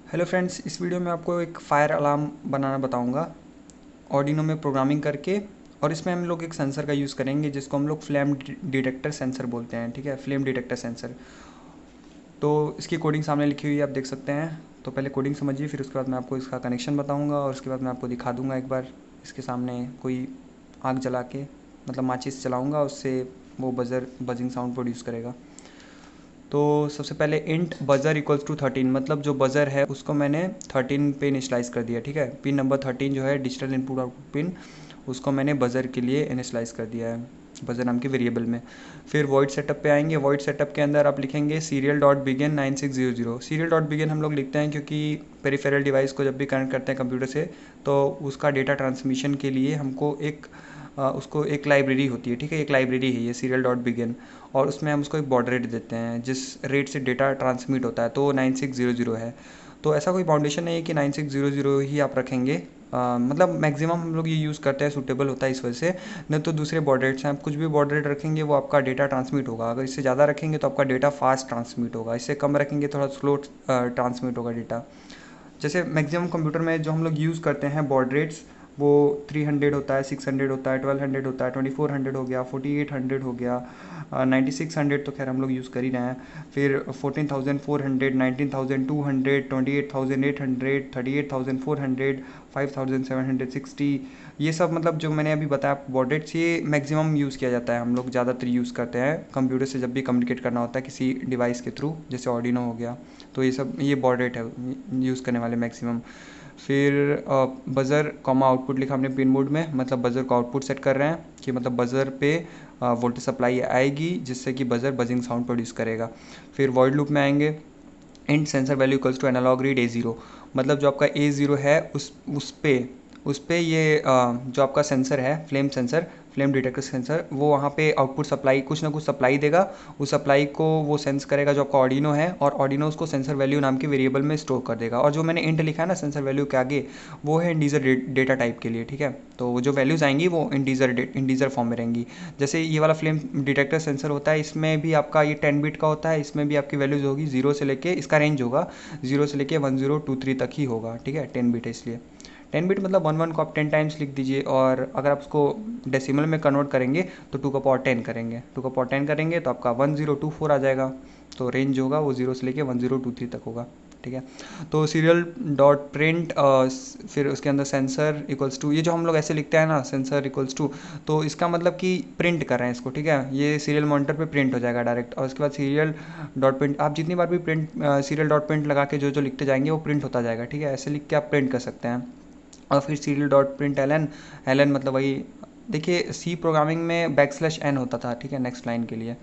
Hello friends, इस video में आपको एक फायर अलार्म बनाना बताऊंगा ऑर्डिनो में प्रोग्रामिंग करके। और इसमें हम लोग एक सेंसर का यूज़ करेंगे जिसको हम लोग फ्लेम डिटेक्टर सेंसर बोलते हैं। ठीक है, फ्लेम डिटेक्टर सेंसर। तो इसकी कोडिंग सामने लिखी हुई है, आप देख सकते हैं। तो पहले कोडिंग समझिए, फिर उसके बाद मैं आपको इसका कनेक्शन बताऊँगा और उसके बाद मैं आपको दिखा दूँगा एक बार इसके सामने कोई आग जला के, मतलब माचिस जलाऊँगा, उससे वो बजिंग साउंड प्रोड्यूस करेगा। तो सबसे पहले इंट बज़र इक्वल्स टू 13, मतलब जो बज़र है उसको मैंने 13 पे इनिशलाइज़ कर दिया। ठीक है, पिन नंबर 13 जो है डिजिटल इनपुट आउटपुट पिन, उसको मैंने बज़र के लिए इनिशलाइज़ कर दिया है बज़र नाम के वेरिएबल में। फिर वॉइड सेटअप पे आएंगे। वॉइड सेटअप के अंदर आप लिखेंगे serial dot begin 9600। Serial dot begin हम लोग लिखते हैं क्योंकि पेरिफेरल डिवाइस को जब भी कनेक्ट करते हैं कंप्यूटर से, तो उसका डेटा ट्रांसमिशन के लिए हमको उसको एक लाइब्रेरी होती है। ठीक है, एक लाइब्रेरी है ये सीरियल डॉट बिगिन, और उसमें हम उसको एक बॉर्डर रेट देते हैं जिस रेट से डेटा ट्रांसमिट होता है, तो वो 9600 है। तो ऐसा कोई बाउंडेशन नहीं है कि 9600 ही आप रखेंगे। मतलब मैक्सिमम हम लोग ये यूज़ करते हैं, सूटेबल होता है इस वजह से। नहीं तो दूसरे बॉर्डर रेट्स हैं, आप कुछ भी बॉर्डर रेट रखेंगे वो आपका डेटा ट्रांसमिट होगा। अगर इससे ज़्यादा रखेंगे तो आपका डेटा फास्ट ट्रांसमिट होगा, इससे कम रखेंगे थोड़ा स्लो ट्रांसमिट होगा डेटा। जैसे मैक्सिमम कंप्यूटर में जो हम लोग यूज़ करते हैं बॉर्ड रेट्स, वो 300 होता है, 600 होता है, 1200 होता है, 2400 हो गया, 4800 हो गया, 9600 तो खैर हम लोग यूज़ कर ही रहे हैं। फिर 14,400, 19,200, 28,800, 38,400, 5,760, ये सब मतलब जो मैंने अभी बताया बॉर्ड रेट्स, ये मैक्सिमम यूज़ किया जाता है। हम लोग ज़्यादातर यूज़ करते हैं कंप्यूटर से जब भी कम्युनिकेट करना होता है किसी डिवाइस के थ्रू, जैसे ऑर्डिनो हो गया। तो ये बॉर्ड रेट है यूज़ करने वाले मैक्सिमम। फिर बज़र कॉमा आउटपुट लिखा हमने पिन मोड में, मतलब बज़र को आउटपुट सेट कर रहे हैं कि मतलब बज़र पे वोल्टेज सप्लाई आएगी जिससे कि बज़र बजिंग साउंड प्रोड्यूस करेगा। फिर वॉइड लूप में आएंगे। Int sensor value equals to analog read A0, मतलब जो आपका A0 है उस पे ये जो आपका सेंसर है फ्लेम डिटेक्टर सेंसर, वो वहाँ पे आउटपुट सप्लाई कुछ ना कुछ सप्लाई देगा। उस सप्लाई को वो सेंस करेगा जो आपका ऑर्डिनो है, और ऑर्डिनो उसको सेंसर वैल्यू नाम के वेरिएबल में स्टोर कर देगा। और जो मैंने इंट लिखा है ना सेंसर वैल्यू के आगे, वो है इंटीजर डेटा टाइप के लिए। ठीक है, तो जो वैल्यूज़ आएंगी वो इंटीजर फॉर्म में रहेंगी। जैसे ये वाला फ्लेम डिटेक्टर सेंसर होता है, इसमें भी आपका ये 10 बिट का होता है, इसमें भी आपकी वैल्यूज़ होगी जीरो से लेके, इसका रेंज होगा 0 से लेके 1023 तक ही होगा। ठीक है, 10 बिट है इसलिए 10 बिट मतलब 11 को आप 10 टाइम्स लिख दीजिए, और अगर आप उसको डेसिमल में कन्वर्ट करेंगे तो 2 का पावर 10 करेंगे, 2 का पावर 10 करेंगे तो आपका 1024 आ जाएगा। तो रेंज होगा वो 0 से लेके 1023 तक होगा। ठीक है, तो सीरियल डॉट प्रिंट, फिर उसके अंदर सेंसर इक्वल्स टू, ये जो हम लोग ऐसे लिखते हैं ना सेंसर इक्वल्स टू, तो इसका मतलब कि प्रिंट कर रहे हैं इसको। ठीक है, ये सीरियल मॉनिटर पे प्रिंट हो जाएगा डायरेक्ट, और उसके बाद सीरियल डॉट प्रिंट, आप जितनी बार भी सीरियल डॉट प्रिंट लगा के जो जो लिखते जाएंगे वो प्रिंट होता जाएगा। ठीक है, ऐसे लिख के आप प्रिंट कर सकते हैं। और फिर serial dot print L N मतलब वही, देखिए सी प्रोग्रामिंग में बैकस्लैश n होता था। ठीक है, नेक्स्ट लाइन के लिए,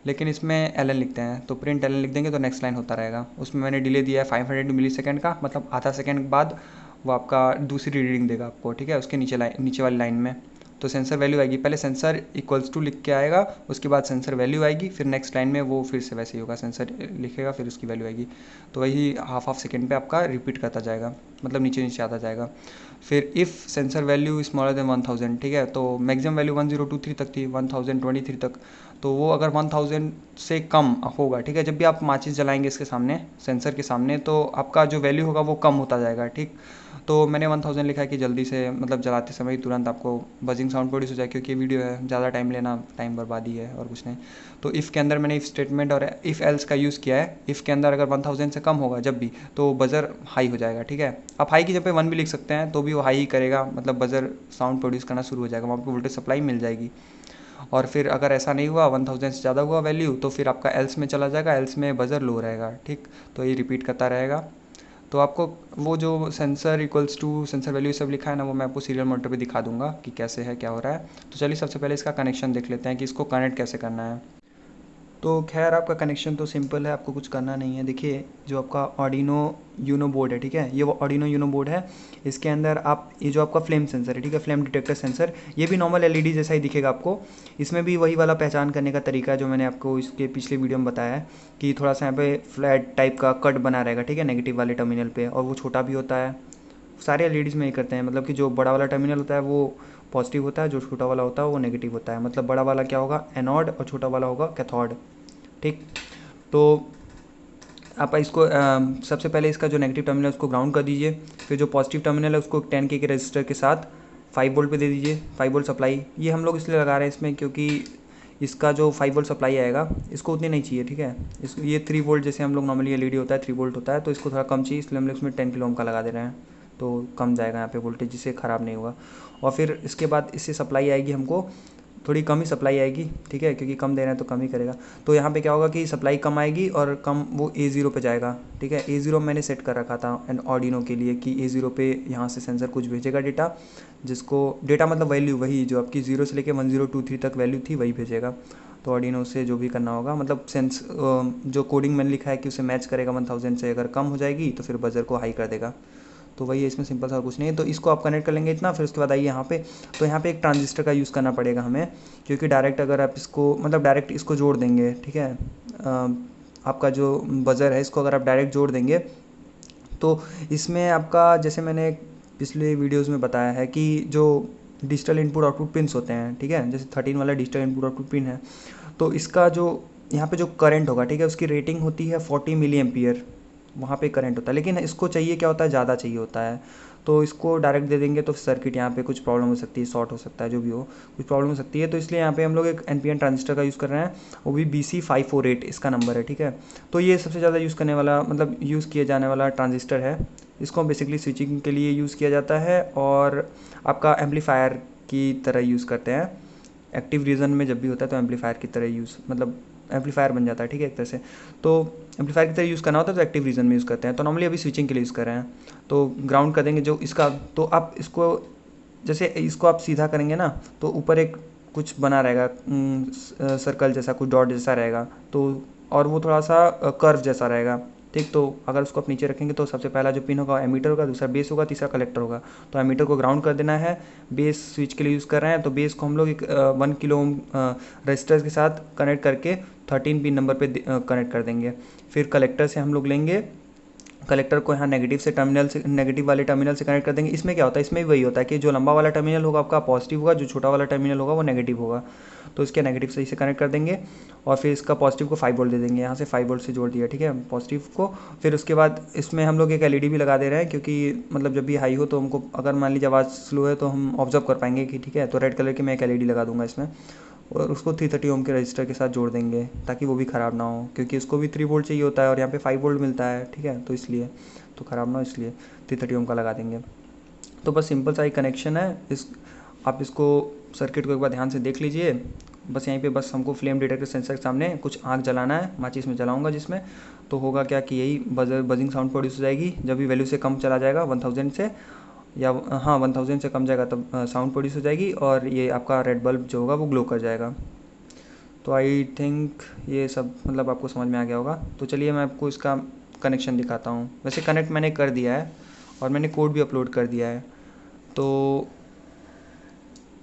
लेकिन इसमें एल एन लिखते हैं, तो प्रिंट एल एन लिख देंगे तो नेक्स्ट लाइन होता रहेगा। उसमें मैंने डिले दिया है 500 मिली सेकेंड का, मतलब आधा सेकेंड बाद वो आपका दूसरी रीडिंग देगा आपको। ठीक है, उसके नीचे वाली लाइन में तो सेंसर वैल्यू आएगी, पहले सेंसर इक्वल्स टू लिख के आएगा, उसके बाद सेंसर वैल्यू आएगी, फिर नेक्स्ट लाइन में वो फिर से वैसे ही होगा, सेंसर लिखेगा फिर उसकी वैल्यू आएगी। तो वही हाफ सेकेंड पे आपका रिपीट करता जाएगा, मतलब नीचे नीचे आता जाएगा। फिर if sensor value smaller than 1000, ठीक है, तो मैक्सिमम वैल्यू 1023 तक थी, 1023 तक, तो वो अगर 1000 से कम होगा, ठीक है, जब भी आप माचिस जलाएंगे इसके सामने सेंसर के सामने, तो आपका जो वैल्यू होगा वो कम होता जाएगा। ठीक, तो मैंने 1000 लिखा है कि जल्दी से मतलब जलाते समय ही तुरंत आपको बजिंग साउंड प्रोड्यूस हो जाए, क्योंकि ये वीडियो है, ज़्यादा टाइम लेना टाइम बर्बादी है और कुछ नहीं। तो इफ़ के अंदर मैंने इफ़ स्टेटमेंट और इफ़ एल्स का यूज़ किया है। इफ़ के अंदर अगर 1000 से कम होगा जब भी, तो बज़र हाई हो जाएगा। ठीक है, आप हाई की जगह पे 1 भी लिख सकते हैं तो भी वो हाई ही करेगा, मतलब बज़र साउंड प्रोड्यूस करना शुरू हो जाएगा, वहाँ पर वोल्टेज सप्लाई मिल जाएगी। और फिर अगर ऐसा नहीं हुआ 1000 से ज़्यादा हुआ वैल्यू, तो फिर आपका एल्स में चला जाएगा, एल्स में बज़र लो रहेगा। ठीक, तो ये रिपीट करता रहेगा। तो आपको वो जो sensor equals to sensor value सब लिखा है ना, वो मैं आपको सीरियल मॉनिटर पे दिखा दूंगा कि कैसे है, क्या हो रहा है। तो चलिए सबसे पहले इसका कनेक्शन देख लेते हैं कि इसको कनेक्ट कैसे करना है। तो खैर आपका कनेक्शन तो सिंपल है, आपको कुछ करना नहीं है। देखिए जो आपका ऑर्डिनो यूनो बोर्ड है, ठीक है, ये वो ऑर्डिनो यूनो बोर्ड है। इसके अंदर आप ये जो आपका फ्लेम सेंसर है, ठीक है, फ्लेम डिटेक्टर सेंसर, ये भी नॉर्मल एलईडी जैसा ही दिखेगा आपको। इसमें भी वही वाला पहचान करने का तरीका है जो मैंने आपको इसके पिछले वीडियो में बताया है, कि थोड़ा सा यहाँ पे फ्लैट टाइप का कट बना रहेगा, ठीक है, नेगेटिव वाले टर्मिनल पे, और वो छोटा भी होता है। सारे एलईडीज़ में ये करते हैं, मतलब कि जो बड़ा वाला टर्मिनल होता है वो पॉजिटिव होता है, जो छोटा वाला होता है वो नेगेटिव होता है। मतलब बड़ा वाला क्या होगा, एनोड, और छोटा वाला होगा कैथोड। ठीक, तो आप इसको सबसे पहले इसका जो नेगेटिव टर्मिनल है उसको ग्राउंड कर दीजिए, फिर जो पॉजिटिव टर्मिनल है उसको 10K के रजिस्टर के साथ 5 वोल्ट पे दे दीजिए, 5 वोल्ट सप्लाई। ये हम लोग इसलिए लगा रहे हैं इसमें क्योंकि इसका जो 5 वोल्ट सप्लाई आएगा इसको उतनी नहीं चाहिए, ठीक है। इस ये 3 वोल्ट जैसे हम लोग नॉर्मली एलईडी होता है 3 वोल्ट होता है, तो इसको थोड़ा कम चाहिए, इसलिए हम लोग इसमें 10 किलो ओम का लगा दे रहे हैं, तो कम जाएगा यहाँ पे वोल्टेज, जिससे ख़राब नहीं होगा। और फिर इसके बाद इससे सप्लाई आएगी हमको, थोड़ी कम ही सप्लाई आएगी, ठीक है, क्योंकि कम दे रहे हैं तो कम ही करेगा। तो यहाँ पे क्या होगा कि सप्लाई कम आएगी और कम वो A0 पे जाएगा, ठीक है। A0 मैंने सेट कर रखा था एंड ऑर्डिनो के लिए कि A0 पे यहाँ से सेंसर कुछ भेजेगा डेटा, जिसको डेटा मतलब वैल्यू वही जो आपकी 0 से लेके 1023 तक वैल्यू थी वही भेजेगा। तो ऑर्डिनो से जो भी करना होगा, मतलब सेंस जो कोडिंग मैंने लिखा है कि उसे मैच करेगा 1000 से, अगर कम हो जाएगी तो फिर बजर को हाई कर देगा। तो वही है, इसमें सिंपल सा कुछ नहीं है। तो इसको आप कनेक्ट कर लेंगे इतना, फिर उसके बाद आइए यहाँ पे, तो यहाँ पे एक ट्रांजिस्टर का यूज़ करना पड़ेगा हमें, क्योंकि डायरेक्ट अगर आप इसको मतलब डायरेक्ट इसको जोड़ देंगे, ठीक है, आपका जो बज़र है इसको अगर आप डायरेक्ट जोड़ देंगे तो इसमें आपका, जैसे मैंने पिछले वीडियोज़ में बताया है कि जो डिजिटल इनपुट आउटपुट पिन्स होते हैं, ठीक है, जैसे 13 वाला डिजिटल इनपुट आउटपुट पिन है, तो इसका जो यहाँ पे जो करंट होगा, ठीक है, उसकी रेटिंग होती है 40 मिली एम्पियर, वहाँ पे करंट होता है। लेकिन इसको चाहिए क्या होता है, ज़्यादा चाहिए होता है, तो इसको डायरेक्ट दे देंगे तो सर्किट यहाँ पे कुछ प्रॉब्लम हो सकती है, शॉर्ट हो सकता है, जो भी हो कुछ प्रॉब्लम हो सकती है। तो इसलिए यहाँ पे हम लोग एक NPN ट्रांजिस्टर का यूज़ कर रहे हैं, वो भी BC548 इसका नंबर है, ठीक है। तो ये सबसे ज़्यादा यूज़ करने वाला, मतलब यूज़ किया जाने वाला ट्रांजिस्टर है। इसको बेसिकली स्विचिंग के लिए यूज़ किया जाता है और आपका एम्पलीफायर की तरह यूज़ करते हैं। एक्टिव रीजन में जब भी होता है तो एम्पलीफायर की तरह यूज़, मतलब एम्पलीफायर बन जाता है, ठीक है, एक तरह से। तो एम्पलीफायर की तरह यूज़ करना होता है तो एक्टिव रीजन में यूज़ करते हैं। तो नॉर्मली अभी स्विचिंग के लिए यूज़ कर रहे हैं, तो ग्राउंड कर देंगे जो इसका। तो आप इसको, जैसे इसको आप सीधा करेंगे ना, तो ऊपर एक कुछ बना रहेगा, सर्कल जैसा, कुछ डॉट जैसा रहेगा, तो और वो थोड़ा सा कर्व जैसा रहेगा, ठीक। तो अगर उसको आप नीचे रखेंगे तो सबसे पहला जो पिन होगा एमीटर होगा, दूसरा बेस होगा, तीसरा कलेक्टर होगा। तो एमीटर को ग्राउंड कर देना है, बेस स्विच के लिए यूज़ कर रहे हैं, तो बेस को हम लोग एक 1 किलो ओम रजिस्टर्स के साथ कनेक्ट करके 13 पिन नंबर पे कनेक्ट कर देंगे। फिर कलेक्टर से हम लोग लेंगे, कलेक्टर को यहाँ नेगेटिव से टर्मिनल से, नेगेटिव वाले टर्मिनल से कनेक्ट कर देंगे। इसमें क्या होता है, इसमें भी वही होता है कि जो लंबा वाला टर्मिनल होगा आपका पॉजिटिव होगा, जो छोटा वाला टर्मिनल होगा वो नेगेटिव होगा। तो इसके नेगेटिव से इसे कनेक्ट कर देंगे और फिर इसका पॉजिटिव को 5 वोल्ट दे देंगे, यहाँ से 5 वोल्ट से जोड़ दिया, ठीक है, पॉजिटिव को। फिर उसके बाद इसमें हम लोग एक एलईडी भी लगा दे रहे हैं, क्योंकि मतलब जब भी हाई हो तो हमको, अगर मान लीजिए आवाज़ स्लो है तो हम ऑब्जर्व कर पाएंगे कि ठीक है, तो रेड कलर की मैं एक एलईडी लगा दूंगा इसमें, और उसको 330 ओम के रजिस्टर के साथ जोड़ देंगे ताकि वो भी ख़राब ना हो, क्योंकि उसको भी 3 वोल्ट चाहिए होता है और यहाँ पे 5 वोल्ट मिलता है, ठीक है, तो इसलिए तो ख़राब ना हो, इसलिए 330 ओम का लगा देंगे। तो बस सिंपल सा ही कनेक्शन है। इस आप इसको सर्किट को एक बार ध्यान से देख लीजिए। बस यहीं पे बस हमको फ्लेम डिटेक्टर सेंसर के सामने कुछ आग जलाना है, माचिस में जलाऊंगा जिसमें, तो होगा क्या कि यही बजिंग साउंड प्रोड्यूस हो जाएगी। जब भी वैल्यू से कम चला जाएगा 1000 से, या हाँ 1000 से कम जाएगा तब साउंड प्रोड्यूस हो जाएगी और ये आपका रेड बल्ब जो होगा वो ग्लो कर जाएगा। तो आई थिंक ये सब मतलब आपको समझ में आ गया होगा। तो चलिए मैं आपको इसका कनेक्शन दिखाता हूँ। वैसे कनेक्ट मैंने कर दिया है और मैंने कोड भी अपलोड कर दिया है, तो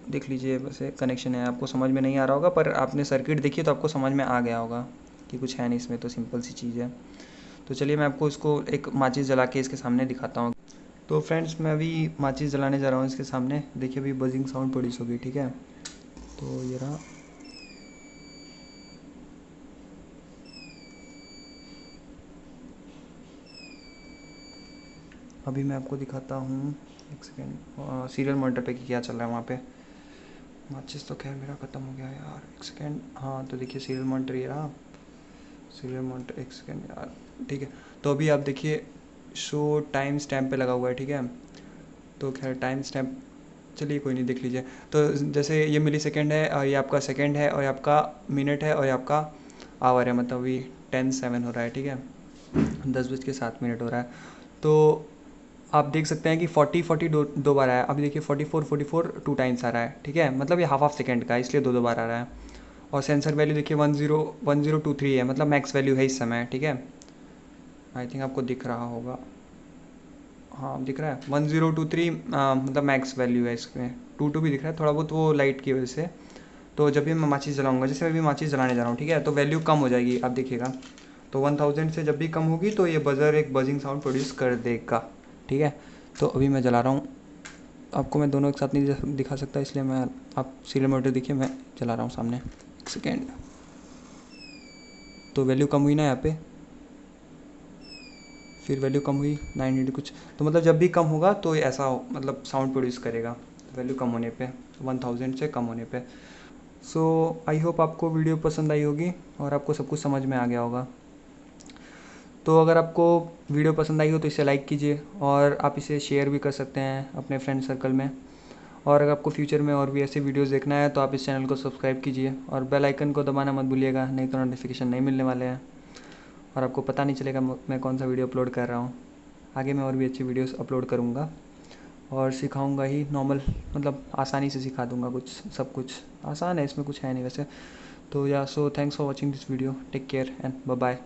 देख लीजिए। वैसे कनेक्शन है, आपको समझ में नहीं आ रहा होगा, पर आपने सर्किट देखी तो आपको समझ में आ गया होगा कि कुछ है नहीं इसमें, तो सिंपल सी चीज़ है। तो चलिए मैं आपको इसको एक माचिस जला के इसके सामने दिखाता हूँ। तो फ्रेंड्स मैं अभी माचिस जलाने जा रहा हूँ इसके सामने, देखिए अभी बजिंग साउंड प्रोड्यूस होगी, ठीक है। तो ये रहा, अभी मैं आपको दिखाता हूँ, एक सेकेंड, सीरियल मॉनिटर पे क्या चल रहा है वहाँ पे। माचिस तो खैर मेरा ख़त्म हो गया यार, एक सेकेंड। हाँ तो देखिए सीरियल मॉनिटर ये रहा, सीरियल मॉनिटर, एक सेकेंड यार, ठीक है। तो अभी आप देखिए शो टाइम स्टैम्प पे लगा हुआ है, ठीक है। तो खैर टाइम स्टैम्प, चलिए कोई नहीं, देख लीजिए। तो जैसे ये मिली सेकेंड है और ये आपका सेकेंड है और ये आपका मिनट है और ये आपका आवर है, मतलब अभी 10:07 हो रहा है, ठीक है, 10:07 हो रहा है। तो आप देख सकते हैं कि 40 दो बार आया। अभी देखिए 44 2 टाइम्स आ रहा है, ठीक है, मतलब ये हाफ सेकेंड का है, इसलिए दो बार आ रहा है। और सेंसर वैल्यू देखिए 1023 है, मतलब मैक्स वैल्यू है इस समय, ठीक है। आई थिंक आपको दिख रहा होगा, हाँ दिख रहा है 1023, मतलब मैक्स वैल्यू है इसमें। 22 भी दिख रहा है थोड़ा बहुत, वो लाइट की वजह से। तो जब भी मैं माचिस जलाऊंगा, जैसे मैं भी माचिस जलाने जा रहा हूँ, ठीक है, तो वैल्यू कम हो जाएगी, आप देखिएगा। तो 1000 से जब भी कम होगी तो ये बजर एक बजिंग साउंड प्रोड्यूस कर देगा, ठीक है। तो अभी मैं जला रहा हूँ, आपको मैं दोनों एक साथ नहीं दिखा सकता, इसलिए मैं, आप सीरियल मॉनिटर देखिए, मैं चला रहा हूँ सामने, एक सेकेंड। तो वैल्यू कम हुई ना यहाँ पे, फिर वैल्यू कम हुई 980 कुछ, तो मतलब जब भी कम होगा तो ये ऐसा मतलब साउंड प्रोड्यूस करेगा वैल्यू कम होने पे, 1000 से कम होने पे। सो आई होप आपको वीडियो पसंद आई होगी और आपको सब कुछ समझ में आ गया होगा। तो अगर आपको वीडियो पसंद आई हो तो इसे लाइक कीजिए और आप इसे शेयर भी कर सकते हैं अपने फ्रेंड सर्कल में। और अगर आपको फ्यूचर में और भी ऐसे वीडियोस देखना है तो आप इस चैनल को सब्सक्राइब कीजिए और बेल आइकन को दबाना मत भूलिएगा, नहीं तो नोटिफिकेशन नहीं मिलने वाले हैं और आपको पता नहीं चलेगा मैं कौन सा वीडियो अपलोड कर रहा हूँ। आगे मैं और भी अच्छी वीडियोस अपलोड करूँगा और सिखाऊंगा ही, नॉर्मल मतलब आसानी से सिखा दूंगा, कुछ सब कुछ आसान है, इसमें कुछ है नहीं वैसे। तो या so thanks for watching this video, take care and bye bye.